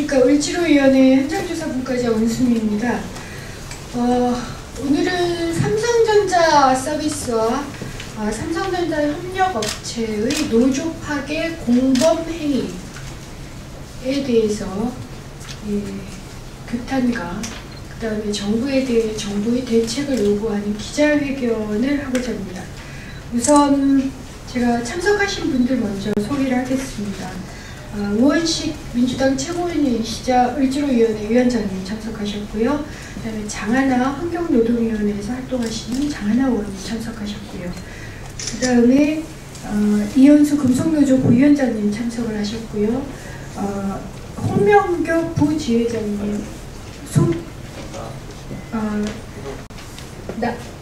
안녕하십니까. 을지로위원회 현장조사분과장 은수미입니다. 오늘은 삼성전자 서비스와 삼성전자 협력업체의 노조 파괴 공범 행위에 대해서 규탄과 그 다음에 정부의 대책을 요구하는 기자회견을 하고자 합니다. 우선 제가 참석하신 분들 먼저 소개를 하겠습니다. 우원식 민주당 최고위원이시자 을지로위원회 위원장님 참석하셨고요. 그 다음에 장하나 환경노동위원회에서 활동하시는 장하나 의원님 참석하셨고요. 그 다음에 이현수 금속노조 부위원장님 참석을 하셨고요. 홍명교 부지회장님,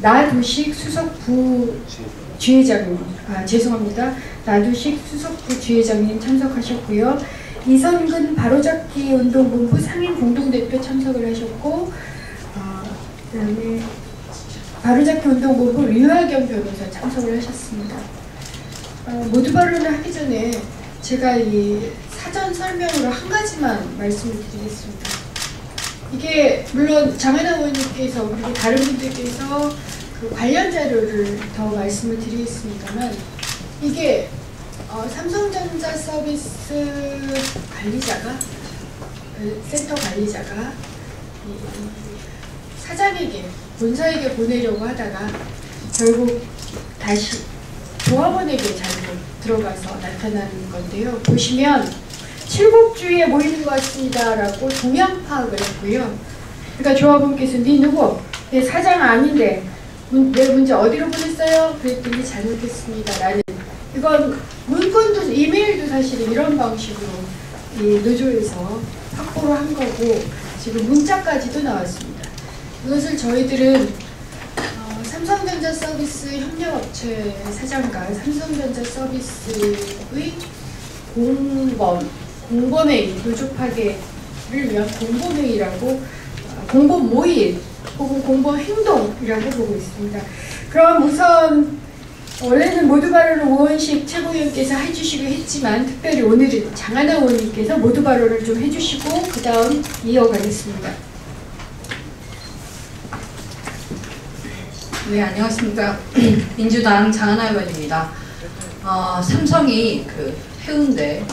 나두식 수석 부지회장님, 죄송합니다. 나두식 수석 부지회장님 참석하셨고요. 이선근 바로잡기 운동본부 상임 공동대표 참석을 하셨고, 그다음에 바로잡기 운동본부 류하경 변호사 참석을 하셨습니다. 모두 발언을 하기 전에 제가 이 사전 설명으로 한 가지만 말씀을 드리겠습니다. 이게 물론 장하나 의원님께서 그리고 다른 분들께서 그 관련 자료를 더 말씀을 드리겠습니다만, 이게 삼성전자 서비스 관리자가 센터 관리자가 사장에게 본사에게 보내려고 하다가 결국 다시 조합원에게 잘못 들어가서 나타나는 건데요. 보시면 칠곡주에 모이는 것 같습니다 라고 동향 파악을 했고요. 그러니까 조합원께서 네 누구? 내 사장 아닌데 내 문제 어디로 보냈어요? 그랬더니 잘못했습니다 라는, 이건 문건도 이메일도 사실은 이런 방식으로 이 노조에서 확보를 한 거고, 지금 문자까지도 나왔습니다. 이것을 저희들은 삼성전자 서비스 협력업체 사장과 삼성전자 서비스의 공범회의, 노조 파괴를 위한 공범회의라고, 공범 모임 혹은 공범 행동이라고 보고 있습니다. 그럼 우선 원래는 모두 발언을 우원식 최고위원께서 해주시고 했지만, 특별히 오늘은 장하나 의원님께서 모두 발언을 좀 해주시고 그 다음 이어가겠습니다. 네, 안녕하십니까. 민주당 장하나 의원입니다. 삼성이 그 해운대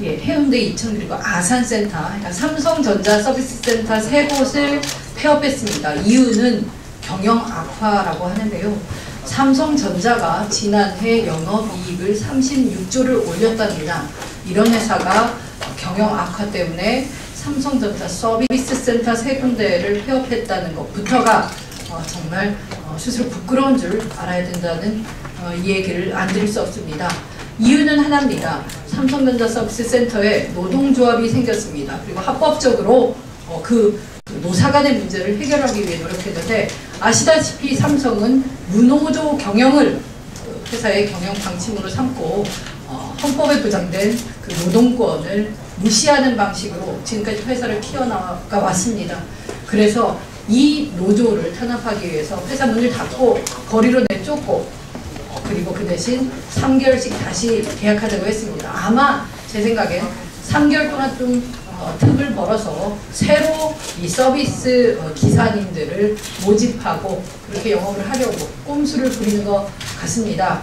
해운대 이천 그리고 아산센터, 그러니까 삼성전자 서비스센터 세 곳을 폐업했습니다. 이유는 경영 악화라고 하는데요. 삼성전자가 지난해 영업이익을 36조를 올렸답니다. 이런 회사가 경영 악화 때문에 삼성전자 서비스센터 세 군데를 폐업했다는 것부터가 정말 스스로 부끄러운 줄 알아야 된다는 이 얘기를 안 드릴 수 없습니다. 이유는 하나입니다. 삼성전자 서비스센터에 노동조합이 생겼습니다. 그리고 합법적으로 그 노사 간의 문제를 해결하기 위해 노력했는데, 아시다시피 삼성은 무노조 경영을 회사의 경영 방침으로 삼고 헌법에 보장된 그 노동권을 무시하는 방식으로 지금까지 회사를 키워나가 왔습니다. 그래서 이 노조를 탄압하기 위해서 회사 문을 닫고 거리로 내쫓고, 그리고 그 대신 3개월씩 다시 계약하자고 했습니다. 아마 제 생각엔 3개월 동안 좀 틈을 벌어서 새로 이 서비스 기사님들을 모집하고 그렇게 영업을 하려고 꼼수를 부리는 것 같습니다.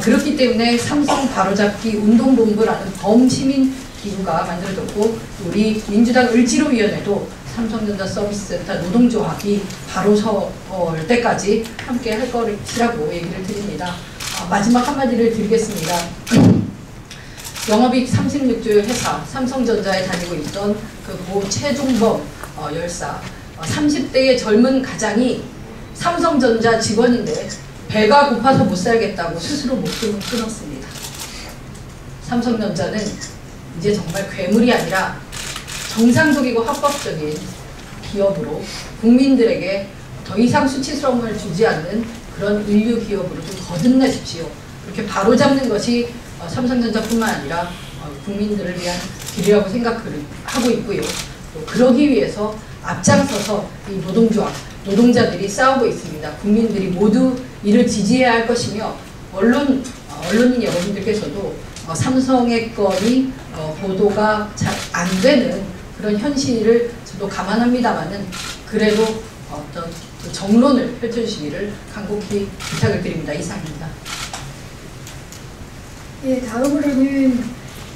그렇기 때문에 삼성 바로잡기 운동본부라는 범시민 기구가 만들어졌고, 우리 민주당 을지로위원회도 삼성전자 서비스센터 노동조합이 바로 설 때까지 함께 할 것이라고 얘기를 드립니다. 마지막 한마디를 드리겠습니다. 영업이익 36조의 회사 삼성전자에 다니고 있던 그 고 최종범 열사, 30대의 젊은 가장이 삼성전자 직원인데 배가 고파서 못 살겠다고 스스로 목숨을 끊었습니다. 삼성전자는 이제 정말 괴물이 아니라 정상적이고 합법적인 기업으로 국민들에게 더 이상 수치스러움을 주지 않는 그런 인류 기업으로 좀 거듭나십시오. 그렇게 바로잡는 것이 삼성전자뿐만 아니라 국민들을 위한 길이라고 생각을 하고 있고요. 또 그러기 위해서 앞장서서 이 노동조합, 노동자들이 싸우고 있습니다. 국민들이 모두 이를 지지해야 할 것이며, 언론인 여러분들께서도 삼성의 건이 보도가 잘 안 되는 그런 현실을 저도 감안합니다만은 그래도 어떤 그 정론을 펼쳐주시기를 간곡히 부탁을 드립니다. 이상입니다. 예, 다음으로는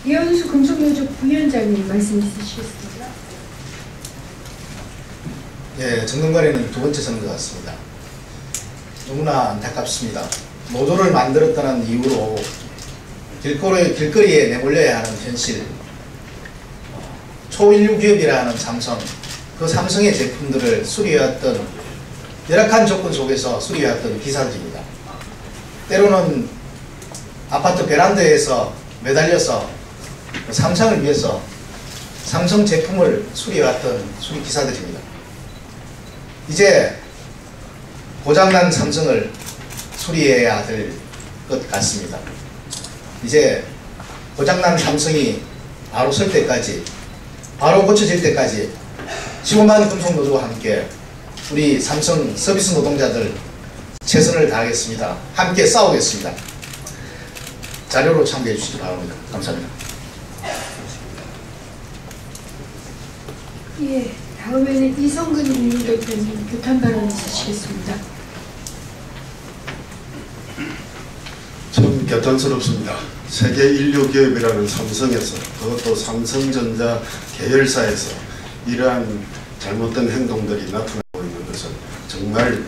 이현수 금속노조 부위원장님 말씀 있으시겠습니다. 예, 정동관에는 두 번째 선거 같습니다. 너무나 안타깝습니다. 노조를 만들었다는 이유로 길거리에 내몰려야 하는 현실, 초인류 기업이라 하는 삼성, 그 삼성의 제품들을 수리해왔던 열악한 조건 속에서 수리해왔던 기사들입니다. 때로는 아파트 베란다에서 매달려서 삼성을 위해서 삼성 제품을 수리해왔던 수리기사들입니다. 이제 고장난 삼성을 수리해야 될 것 같습니다. 이제 고장난 삼성이 바로 설 때까지, 바로 고쳐질 때까지 15만 금속노조와 함께 우리 삼성 서비스 노동자들 최선을 다하겠습니다. 함께 싸우겠습니다. 자료로 참고해 주시기 바랍니다. 감사합니다. 예, 다음에는 이성근 대표님 교탄 발언 있으시겠습니다. 참 개탄스럽습니다. 세계 인류 기업이라는 삼성에서, 그것도 삼성전자 계열사에서 이러한 잘못된 행동들이 나타나고 있는 것은 정말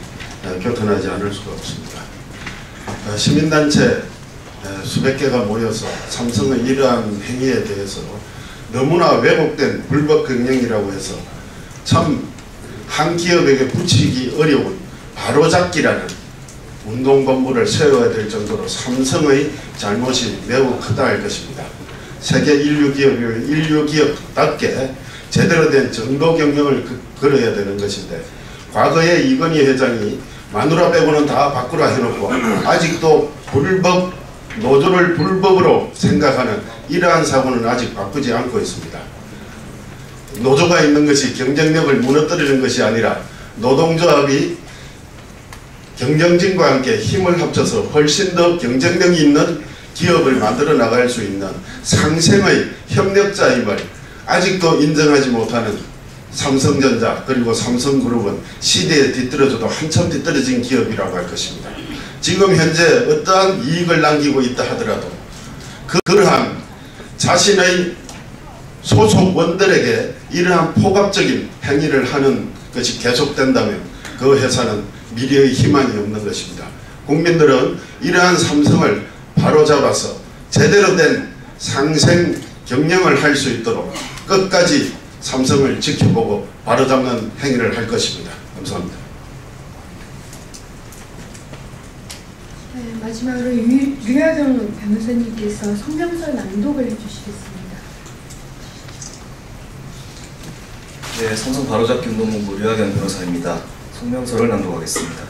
교탄하지 않을 수가 없습니다. 시민단체 수백 개가 모여서 삼성의 이러한 행위에 대해서 너무나 왜곡된 불법 경영이라고 해서 참 한 기업에게 붙이기 어려운 바로잡기라는 운동본부를 세워야 될 정도로 삼성의 잘못이 매우 크다 할 것입니다. 세계 인류 기업을 인류 기업답게 제대로 된 정도 경영을 걸어야 되는 것인데, 과거에 이건희 회장이 마누라 빼고는 다 바꾸라 해놓고 아직도 노조를 불법으로 생각하는 이러한 사고는 아직 바꾸지 않고 있습니다. 노조가 있는 것이 경쟁력을 무너뜨리는 것이 아니라 노동조합이 경쟁진과 함께 힘을 합쳐서 훨씬 더 경쟁력이 있는 기업을 만들어 나갈 수 있는 상생의 협력자임을 아직도 인정하지 못하는 삼성전자 그리고 삼성그룹은 시대에 뒤떨어져도 한참 뒤떨어진 기업이라고 할 것입니다. 지금 현재 어떠한 이익을 남기고 있다 하더라도 그러한 자신의 소속원들에게 이러한 포갑적인 행위를 하는 것이 계속된다면 그 회사는 미래의 희망이 없는 것입니다. 국민들은 이러한 삼성을 바로잡아서 제대로 된 상생 경영을 할 수 있도록 끝까지 삼성을 지켜보고 바로잡는 행위를 할 것입니다. 감사합니다. 네, 마지막으로 류하경 변호사님께서 성명서 낭독을 해주시겠습니다. 네, 삼성 바로잡기 운동본부 류하경 변호사입니다. 성명서를 낭독하겠습니다.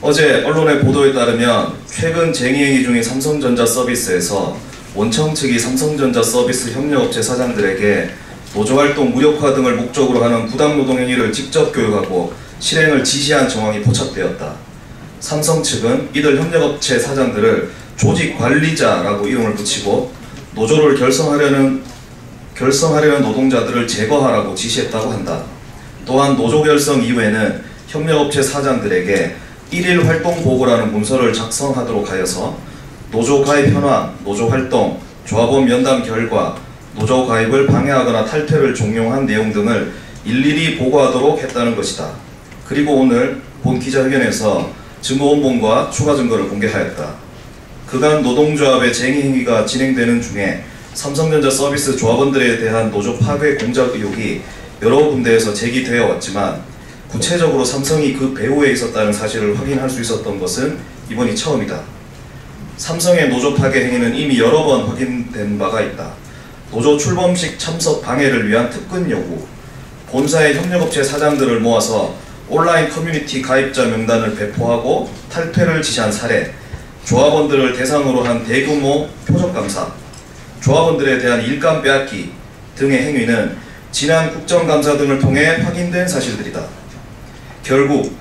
어제 언론의 보도에 따르면 최근 쟁의행위 중인 삼성전자 서비스에서 원청 측이 삼성전자 서비스 협력업체 사장들에게 노조활동 무력화 등을 목적으로 하는 부당노동 행위를 직접 교육하고 실행을 지시한 정황이 포착되었다. 삼성 측은 이들 협력업체 사장들을 조직관리자라고 이름을 붙이고 노조를 결성하려는 노동자들을 제거하라고 지시했다고 한다. 또한 노조 결성 이후에는 협력업체 사장들에게 1일 활동 보고라는 문서를 작성하도록 하여서 노조 가입 현황, 노조 활동, 조합원 면담 결과, 노조 가입을 방해하거나 탈퇴를 종용한 내용 등을 일일이 보고하도록 했다는 것이다. 그리고 오늘 본 기자회견에서 증거원본과 추가 증거를 공개하였다. 그간 노동조합의 쟁의 행위가 진행되는 중에 삼성전자 서비스 조합원들에 대한 노조 파괴 공작 의혹이 여러 군데에서 제기되어 왔지만 구체적으로 삼성이 그 배후에 있었다는 사실을 확인할 수 있었던 것은 이번이 처음이다. 삼성의 노조 파괴 행위는 이미 여러 번 확인된 바가 있다. 노조 출범식 참석 방해를 위한 특근 요구, 본사의 협력업체 사장들을 모아서 온라인 커뮤니티 가입자 명단을 배포하고 탈퇴를 지시한 사례, 조합원들을 대상으로 한 대규모 표적감사, 조합원들에 대한 일감 빼앗기 등의 행위는 지난 국정감사 등을 통해 확인된 사실들이다. 결국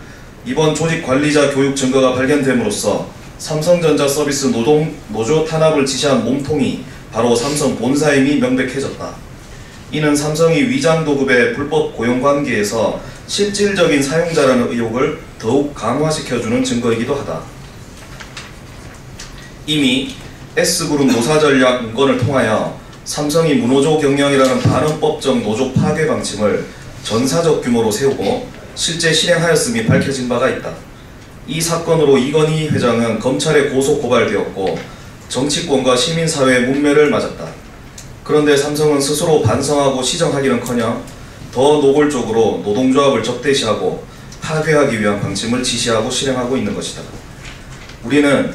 이번 조직관리자 교육 증거가 발견됨으로써 삼성전자 서비스 노조 탄압을 지시한 몸통이 바로 삼성 본사임이 명백해졌다. 이는 삼성이 위장도급의 불법 고용관계에서 실질적인 사용자라는 의혹을 더욱 강화시켜주는 증거이기도 하다. 이미 S그룹 노사전략 문건을 통하여 삼성이 무노조 경영이라는 반헌법적 노조 파괴 방침을 전사적 규모로 세우고 실제 실행하였음이 밝혀진 바가 있다. 이 사건으로 이건희 회장은 검찰에 고소 고발되었고 정치권과 시민사회의 문매를 맞았다. 그런데 삼성은 스스로 반성하고 시정하기는커녕 더 노골적으로 노동조합을 적대시하고 파괴하기 위한 방침을 지시하고 실행하고 있는 것이다. 우리는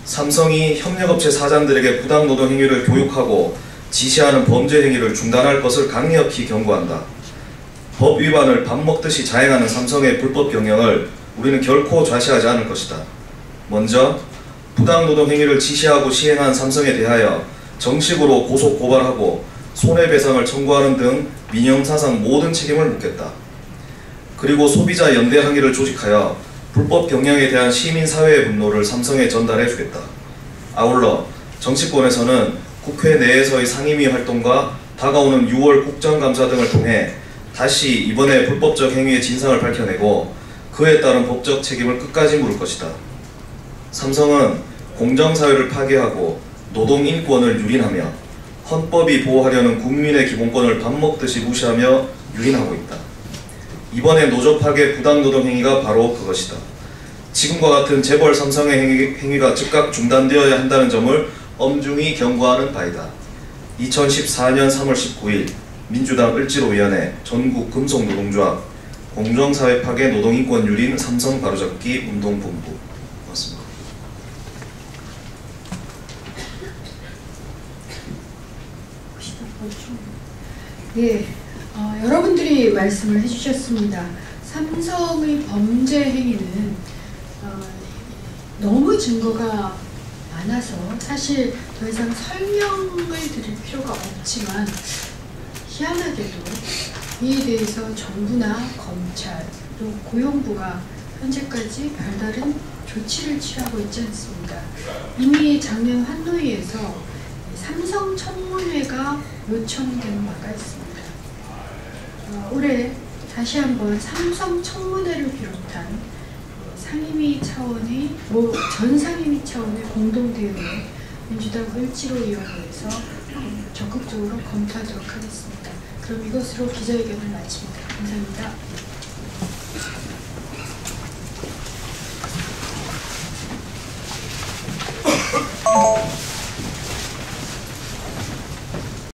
삼성이 협력업체 사장들에게 부당노동 행위를 교육하고 지시하는 범죄 행위를 중단할 것을 강력히 경고한다. 법 위반을 밥 먹듯이 자행하는 삼성의 불법 경영을 우리는 결코 좌시하지 않을 것이다. 먼저 부당노동 행위를 지시하고 시행한 삼성에 대하여 정식으로 고소 고발하고 손해배상을 청구하는 등 민형사상 모든 책임을 묻겠다. 그리고 소비자 연대 항의를 조직하여 불법 경영에 대한 시민사회의 분노를 삼성에 전달해 주겠다. 아울러 정치권에서는 국회 내에서의 상임위 활동과 다가오는 6월 국정감사 등을 통해 다시 이번에 불법적 행위의 진상을 밝혀내고 그에 따른 법적 책임을 끝까지 물을 것이다. 삼성은 공정사회를 파괴하고 노동인권을 유린하며 헌법이 보호하려는 국민의 기본권을 밥 먹듯이 무시하며 유린하고 있다. 이번에 노조 파괴 부당노동 행위가 바로 그것이다. 지금과 같은 재벌 삼성의 행위가 즉각 중단되어야 한다는 점을 엄중히 경고하는 바이다. 2014년 3월 19일 민주당 을지로위원회 전국금속노동조합 공정사회 파괴 노동인권 유린 삼성 바로잡기 운동본부. 고맙습니다. 예, 여러분들이 말씀을 해주셨습니다. 삼성의 범죄 행위는 너무 증거가 많아서 사실 더 이상 설명을 드릴 필요가 없지만 희한하게도 이에 대해서 정부나 검찰 또 고용부가 현재까지 별다른 조치를 취하고 있지 않습니다. 이미 작년 환노위에서 삼성 청문회가 요청된 바가 있습니다. 올해 다시 한번 삼성 청문회를 비롯한 상임위 차원의 전 상임위 차원의 공동대응을 민주당 을지로위원회에서 적극적으로 검토하도록 하겠습니다. 그럼 이것으로 기자회견을 마칩니다. 감사합니다.